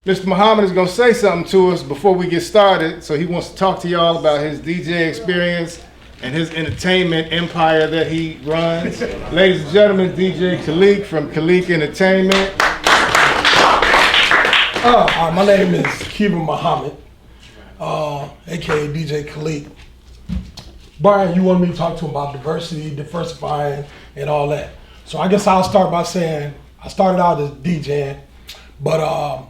Mr. Muhammad is going to say something to us before we get started. So he wants to talk to y'all about his DJ experience and his entertainment empire that he runs. Ladies and gentlemen, DJ Khaaliq from Khaaliq Entertainment. My name is Khaaliq Muhammad, aka DJ Khaaliq. Brian, you wanted me to talk to him about diversifying, and all that. So I guess I'll start by saying I started out as DJing, but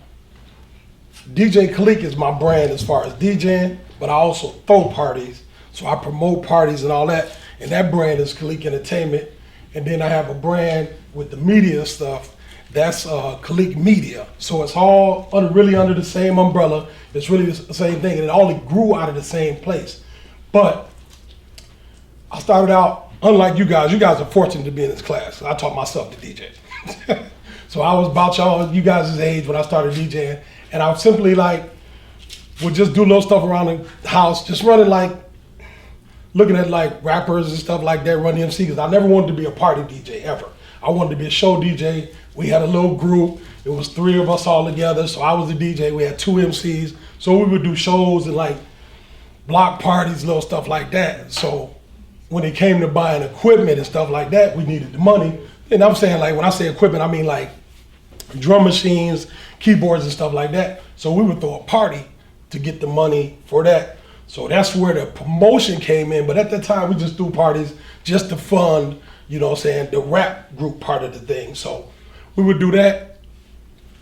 DJ Khaaliq is my brand as far as DJing, but I also throw parties. So I promote parties and all that, and that brand is Khaaliq Entertainment. And then I have a brand with the media stuff, that's Khaaliq Media. So it's all really under the same umbrella. It's really the same thing, and it all grew out of the same place. But I started out, unlike you guys are fortunate to be in this class. I taught myself to DJ. So I was about you guys' age when I started DJing, and I simply would just do little stuff around the house, just running looking at rappers and stuff like that, run the MC, because I never wanted to be a party DJ ever. I wanted to be a show DJ. We had a little group. It was 3 of us all together. So I was the DJ. We had 2 MCs. So we would do shows and block parties, little stuff like that. So when it came to buying equipment and stuff like that, we needed the money. And I'm saying when I say equipment, I mean drum machines, keyboards and stuff like that. So we would throw a party to get the money for that. So that's where the promotion came in. But at the time, we just threw parties just to fund, the rap group part of the thing. So we would do that.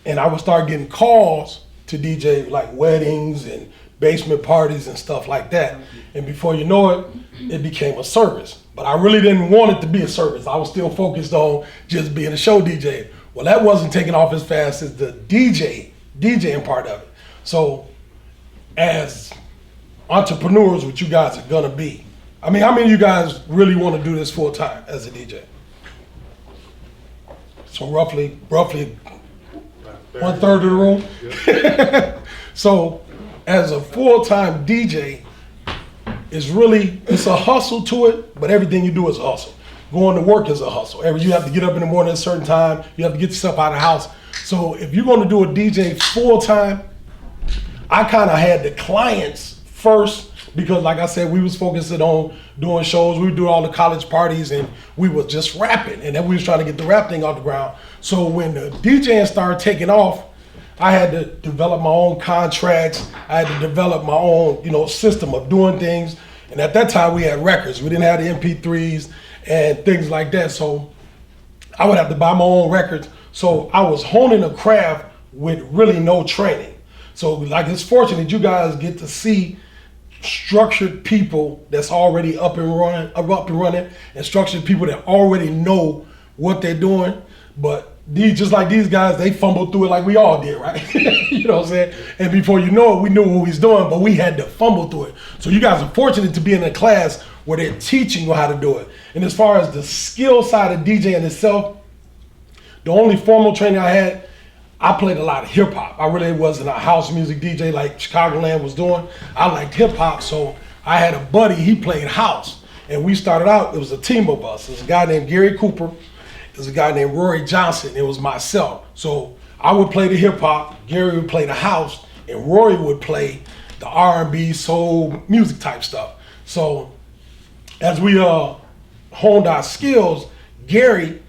And I would start getting calls to DJ weddings and basement parties and stuff like that. And before you know it, it became a service. But I really didn't want it to be a service. I was still focused on just being a show DJ. Well, that wasn't taking off as fast as the DJing part of it. So as entrepreneurs, what you guys are gonna be. I mean, how many of you guys really want to do this full time as a DJ? So roughly 1/3 of the room. Yeah. So as a full-time DJ, it's a hustle to it, but everything you do is a hustle. Going to work is a hustle. You have to get up in the morning at a certain time. You have to get yourself out of the house. So if you're going to do a DJ full-time, I kind of had the clients first, because like I said, we was focusing on doing shows. We would do all the college parties, and we was just rapping, and then we was trying to get the rap thing off the ground. So when the DJing started taking off, I had to develop my own contracts. I had to develop my own, system of doing things. And at that time, we had records. We didn't have the MP3s and things like that. So I would have to buy my own records. So I was honing a craft with really no training. So it's fortunate you guys get to see structured people that's already up and running, and structured people that already know what they're doing. But just like these guys, they fumbled through it like we all did, right? You know what I'm saying? And before you know it, we knew what we was doing, but we had to fumble through it. So you guys are fortunate to be in a class where they're teaching you how to do it. And as far as the skill side of DJing itself, the only formal training I had, I played a lot of hip hop. I really wasn't a house music DJ like Chicagoland was doing. I liked hip hop, so I had a buddy, he played house. And we started out, it was a team of us. There's a guy named Gary Cooper, there's a guy named Rory Johnson, it was myself. So I would play the hip hop, Gary would play the house, and Rory would play the R&B, soul, music type stuff. So as we honed our skills, Gary,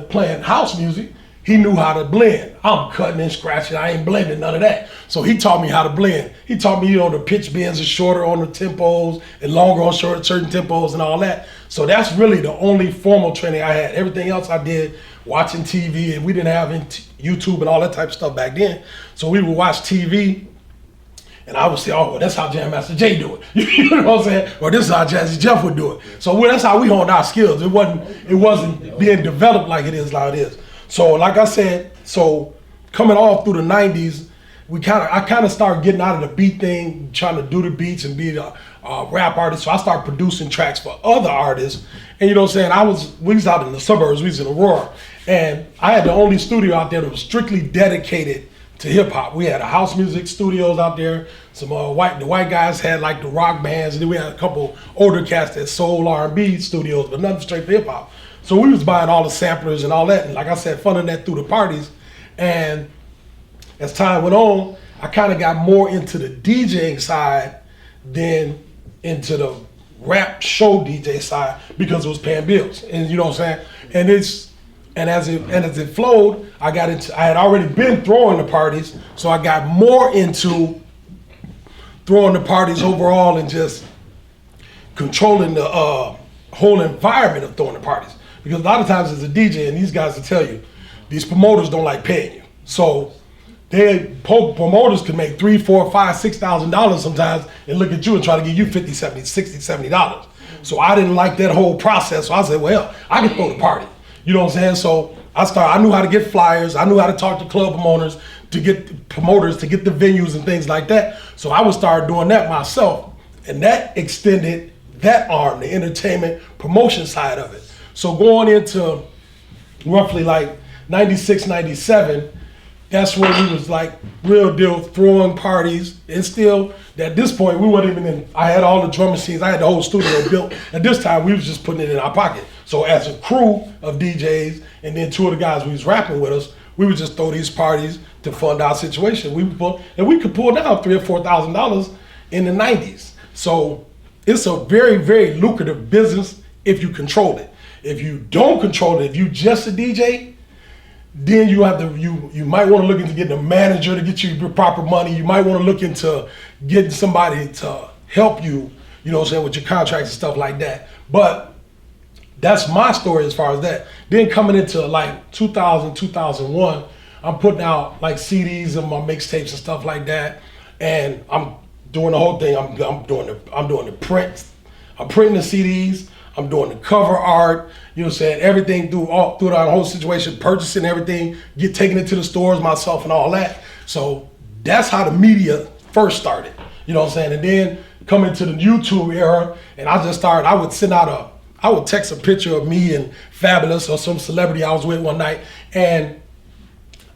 playing house music, he knew how to blend. I'm cutting and scratching, I ain't blending none of that. So he taught me how to blend. He taught me, the pitch bends are shorter on the tempos and longer on certain tempos and all that. So that's really the only formal training I had. Everything else I did watching TV, and we didn't have YouTube and all that type of stuff back then. So we would watch TV, and I would say, oh, well, that's how Jam Master Jay do it. You know what I'm saying? Or this is how Jazzy Jeff would do it. So that's how we honed our skills. It wasn't being developed like it is now it is. So like I said, coming all through the 90s, I kind of started getting out of the beat thing, trying to do the beats and be a rap artist. So I started producing tracks for other artists. And you know what I'm saying? We was out in the suburbs, we was in Aurora. And I had the only studio out there that was strictly dedicated to hip hop. We had a house music studios out there. The white guys had the rock bands, and then we had a couple older cats that sold R&B studios, but nothing straight for hip hop. So we was buying all the samplers and all that, and like I said, funding that through the parties. And as time went on, I kind of got more into the DJing side than into the rap show DJ side because it was paying bills. And you know what I'm saying? And as it flowed, I had already been throwing the parties, so I got more into throwing the parties overall and just controlling the whole environment of throwing the parties. Because a lot of times as a DJ, and these guys will tell you, these promoters don't like paying you. So promoters can make $3,000, $4,000, $5,000, $6,000 sometimes and look at you and try to give you $50, $70, $60, $70. So I didn't like that whole process. So I said, well, I can throw the party. You know what I'm saying? So I knew how to get flyers. I knew how to talk to club promoters to get the venues and things like that. So I would start doing that myself. And that extended that arm, the entertainment promotion side of it. So going into roughly like 96, 97, that's when we was like real deal throwing parties. And still, at this point, we weren't even in, I had all the drum machines, I had the whole studio built. At this time, we was just putting it in our pocket. So as a crew of DJs, and then two of the guys who was rapping with us, we would just throw these parties to fund our situation. We could pull down $3,000 or $4,000 in the 90s. So it's a very, very lucrative business if you control it. If you don't control it, if you just a DJ, then you might want to look into getting a manager to get you your proper money. You might want to look into getting somebody to help you, you know what I'm saying, with your contracts and stuff like that. But that's my story as far as that. Then coming into like 2000, 2001, I'm putting out like CDs and my mixtapes and stuff like that. And I'm doing the whole thing. I'm doing the prints. I'm printing the CDs. I'm doing the cover art, you know what I'm saying, everything through the whole situation, purchasing everything, taking it to the stores myself and all that. So that's how the media first started, you know what I'm saying? And then coming to the YouTube era, and I would text a picture of me and Fabulous or some celebrity I was with one night, and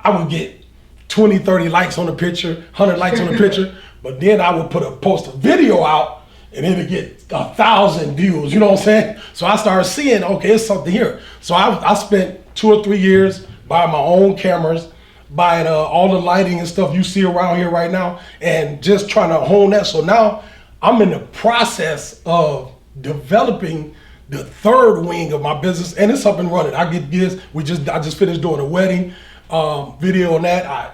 I would get 20, 30 likes on the picture, 100 likes on the picture, but then I would post a video out and it'd get 1,000 views, you know what I'm saying? So I started seeing, okay, it's something here. So I spent 2 or 3 years buying my own cameras, buying all the lighting and stuff you see around here right now, and just trying to hone that. So now I'm in the process of developing the third wing of my business, and it's up and running. I just finished doing a wedding video on that. I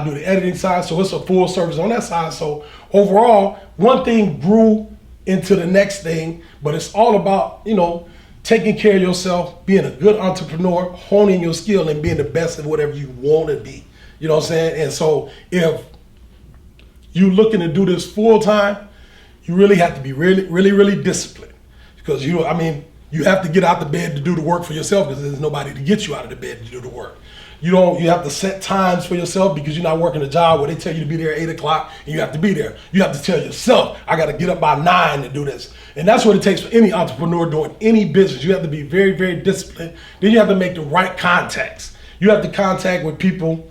do the editing side, so it's a full service on that side. So overall, one thing grew into the next thing, but it's all about, you know, taking care of yourself, being a good entrepreneur, honing your skill, and being the best at whatever you want to be. You know what I'm saying? And so if you're looking to do this full time, you really have to be really, really, really disciplined, because you have to get out the bed to do the work for yourself, because there's nobody to get you out of the bed to do the work. You have to set times for yourself, because you're not working a job where they tell you to be there at 8 o'clock and you have to be there. You have to tell yourself, I got to get up by 9 to do this. And that's what it takes for any entrepreneur doing any business. You have to be very, very disciplined. Then you have to make the right contacts. You have to contact with people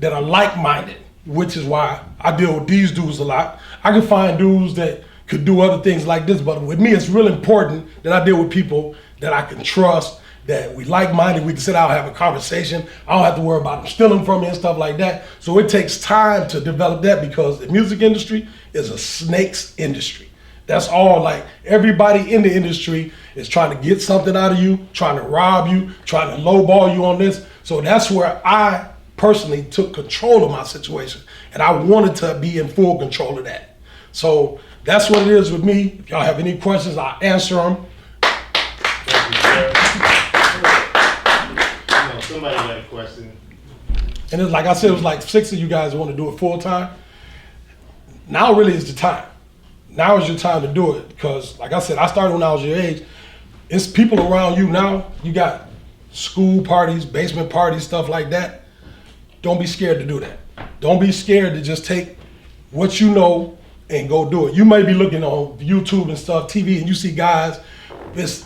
that are like-minded, which is why I deal with these dudes a lot. I can find dudes that could do other things like this, but with me, it's real important that I deal with people that I can trust, that we like-minded, we can sit down and have a conversation. I don't have to worry about them stealing from me and stuff like that. So it takes time to develop that, because the music industry is a snake's industry. That's all. Like, everybody in the industry is trying to get something out of you, trying to rob you, trying to lowball you on this. So that's where I personally took control of my situation, and I wanted to be in full control of that. So that's what it is with me. If y'all have any questions, I'll answer them. Somebody got a question. And it's like I said, it was like 6 of you guys want to do it full time. Now really is the time. Now is your time to do it, because like I said, I started when I was your age. It's people around you now. You got school parties, basement parties, stuff like that. Don't be scared to do that. Don't be scared to just take what you know and go do it. You may be looking on YouTube and stuff, TV, and you see guys, it's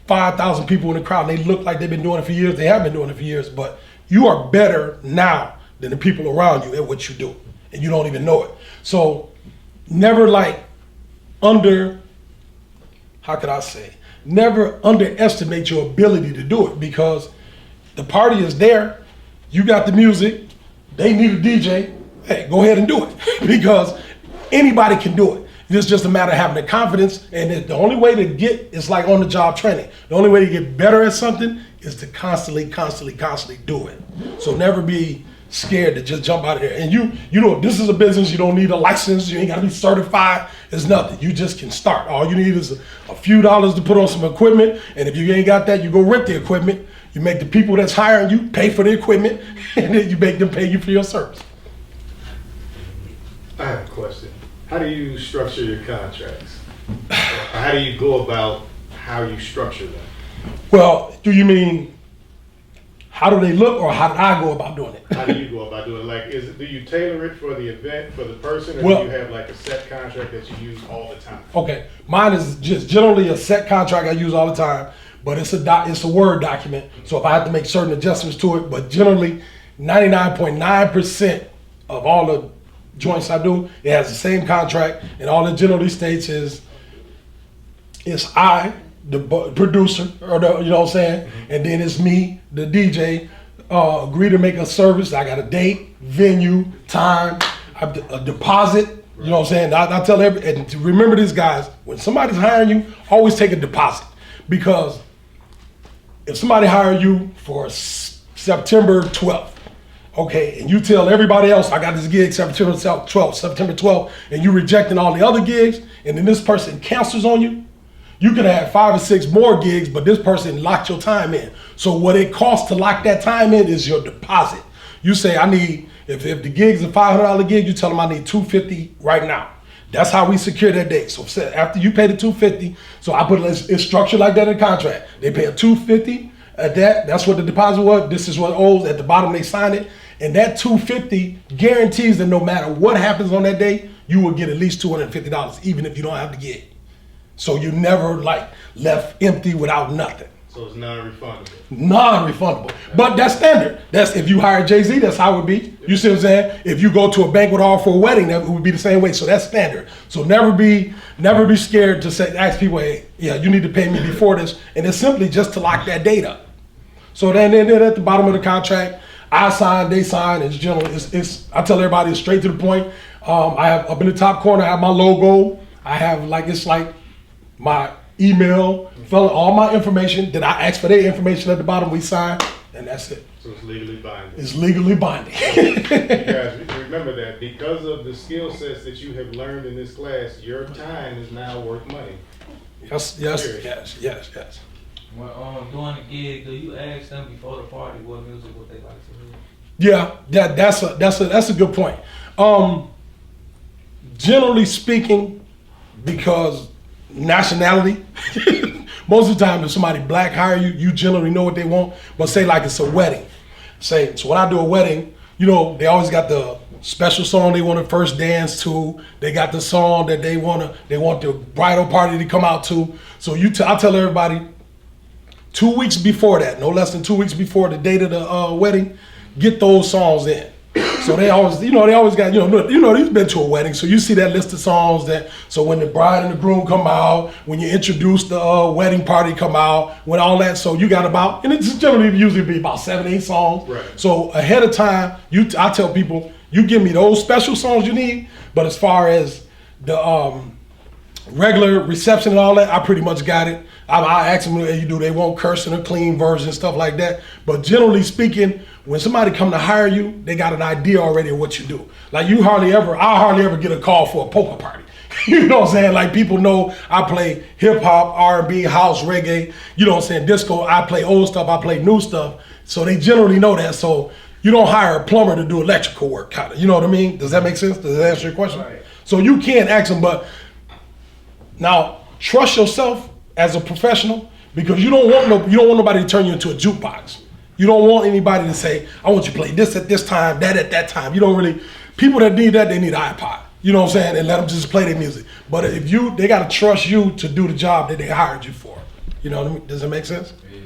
5,000 people in the crowd, and they look like they've been doing it for years. They have been doing it for years, but you are better now than the people around you at what you do, and you don't even know it. So never never underestimate your ability to do it, because the party is there. You got the music, they need a DJ, hey, go ahead and do it because anybody can do it. It's just a matter of having the confidence, and the only way to get is like on the job training. The only way to get better at something is to constantly do it. So never be scared to just jump out of there. And you know, this is a business. You don't need a license. You ain't got to be certified. It's nothing. You just can start. All you need is a few dollars to put on some equipment. And if you ain't got that, you go rent the equipment. You make the people that's hiring you pay for the equipment, and then you make them pay you for your service. I have a question. How do you structure your contracts? How do you go about how you structure them? Well, do you mean how do they look, or how did I go about doing it? How do you go about doing it? Like, do you tailor it for the event, for the person, or do you have like a set contract that you use all the time? Okay, mine is just generally a set contract I use all the time, but it's a Word document. So if I have to make certain adjustments to it, but generally 99.9% of all the joints I do, it has the same contract, and all it generally states is it's I, the producer, or you know what I'm saying, and then it's me, the DJ, agree to make a service. I got a date, venue, time, a deposit. You know what I'm saying? I tell and to remember this, guys, when somebody's hiring you, always take a deposit, because if somebody hire you for September 12th, okay, and you tell everybody else, I got this gig September 12th, and you rejecting all the other gigs, and then this person cancels on you, you could have 5 or 6 more gigs, but this person locked your time in. So what it costs to lock that time in is your deposit. You say, I need, if the gig's a $500 gig, you tell them I need $250 right now. That's how we secure that date. So after you pay the $250, so I put it's structured like that in the contract. They pay a $250 at that. That's what the deposit was. This is what owes. At the bottom they sign it, and that $250 guarantees that no matter what happens on that day, you will get at least $250, even if you don't have the gig. So you never like left empty without nothing. So it's non-refundable. Non-refundable. But that's standard. That's if you hire Jay-Z, that's how it would be. You see what I'm saying? If you go to a banquet hall for a wedding, that would be the same way. So that's standard. So never be scared to ask people, hey, yeah, you need to pay me before this. And it's simply just to lock that date up. So then at the bottom of the contract, I sign, they sign. It's generally, I tell everybody it's straight to the point. I have up in the top corner, I have my logo. I have it's like my email, all my information. Then I ask for their information at the bottom. We sign, and that's it. So it's legally binding. It's legally binding. You guys remember that because of the skill sets that you have learned in this class, your time is now worth money. Yes. Well, during the gig, do you ask them before the party what music would they like to hear? Yeah, that's a good point. Generally speaking, because nationality, most of the time if somebody black hire you, you generally know what they want. But say like it's a wedding. So when I do a wedding, you know, they always got the special song they want to first dance to. They got the song that they want the bridal party to come out to. So I tell everybody 2 weeks before that, no less than 2 weeks before the date of the wedding, get those songs in. So they always got, you've been to a wedding, so you see that list of songs so when the bride and the groom come out, when you introduce the wedding party come out, when all that, so you got about, and it's generally usually be about 7-8 songs. Right. So ahead of time, I tell people, you give me those special songs you need, but as far as the regular reception and all that, I pretty much got it. I ask them, do they want curse in a clean version, stuff like that. But generally speaking, when somebody come to hire you, they got an idea already of what you do. Like I hardly ever get a call for a poker party. You know what I'm saying? Like people know I play hip hop, R&B, house, reggae, you know what I'm saying, disco. I play old stuff, I play new stuff. So they generally know that. So you don't hire a plumber to do electrical work, kind of. You know what I mean? Does that make sense? Does that answer your question? Right. So you can ask them, but now trust yourself as a professional, because you don't want nobody to turn you into a jukebox. You don't want anybody to say, I want you to play this at this time, that at that time. You don't really, people that need that, they need an iPod. You know what I'm saying? And let them just play their music. But they got to trust you to do the job that they hired you for. You know what I mean? Does that make sense? Yeah.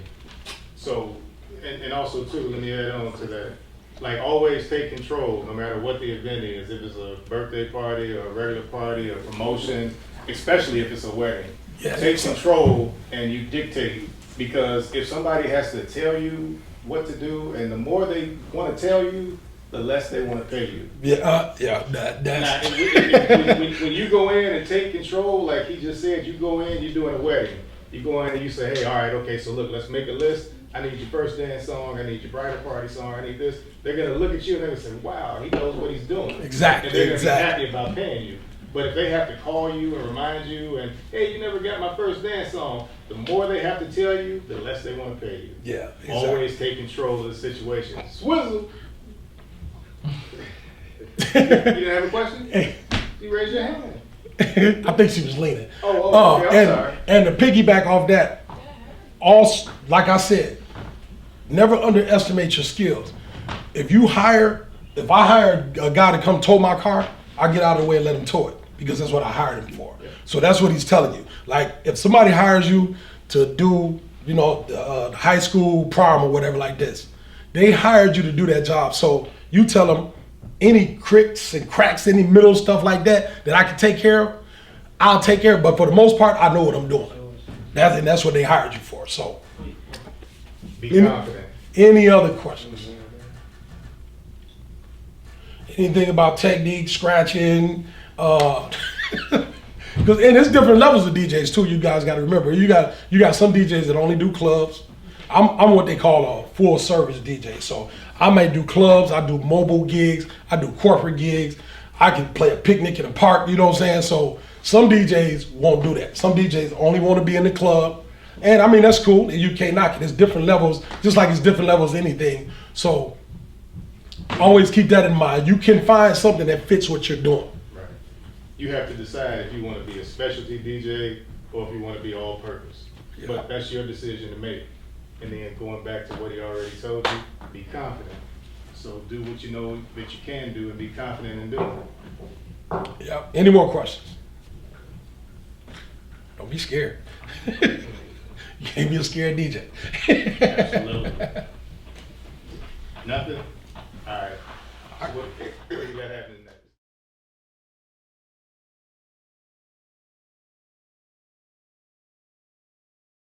So, and also too, let me add on to that. Like always take control no matter what the event is. If it's a birthday party or a regular party or promotion, especially if it's a wedding. Yes. Take control and you dictate, because if somebody has to tell you what to do, and the more they want to tell you, the less they want to pay you. Yeah, Now, that's when you go in and take control, like he just said, you go in, you're doing a wedding. You go in and you say, hey, all right, okay, so look, let's make a list. I need your first dance song. I need your bridal party song. I need this. They're going to look at you and they're going to say, wow, he knows what he's doing. Exactly, And they're going to be exactly. happy about paying you. But if they have to call you and remind you and, hey, you never got my first dance song, the more they have to tell you, the less they want to pay you. Yeah, exactly. Always take control of the situation. Swizzle. You didn't have a question? You raised your hand. I think she was leaning. Oh, okay, I'm sorry. And to piggyback off that, like I said, never underestimate your skills. If I hire a guy to come tow my car, I get out of the way and let him tow it because that's what I hired him for. Yeah. So that's what he's telling you. Like if somebody hires you to do, the high school prom or whatever like this, they hired you to do that job. So you tell them any cricks and cracks, any middle stuff like that I can take care of, I'll take care of. But for the most part, I know what I'm doing. That's what they hired you for. So, Be confident. any other questions? Anything about technique, scratching? Because and there's different levels of DJs too. You guys got to remember. You got some DJs that only do clubs. I'm what they call a full service DJ. So I may do clubs. I do mobile gigs. I do corporate gigs. I can play a picnic in a park. You know what I'm saying? So some DJs won't do that. Some DJs only want to be in the club. And I mean, that's cool. You can't knock it. There's different levels, just like it's different levels of anything. So always keep that in mind. You can find something that fits what you're doing. Right. You have to decide if you want to be a specialty DJ or if you want to be all purpose. Yeah. But that's your decision to make. And then going back to what he already told you, be confident. So do what you know that you can do and be confident in doing it. Yeah. Any more questions? Don't be scared. You can't be a scared DJ. Absolutely. Nothing? All right. What do you got happening?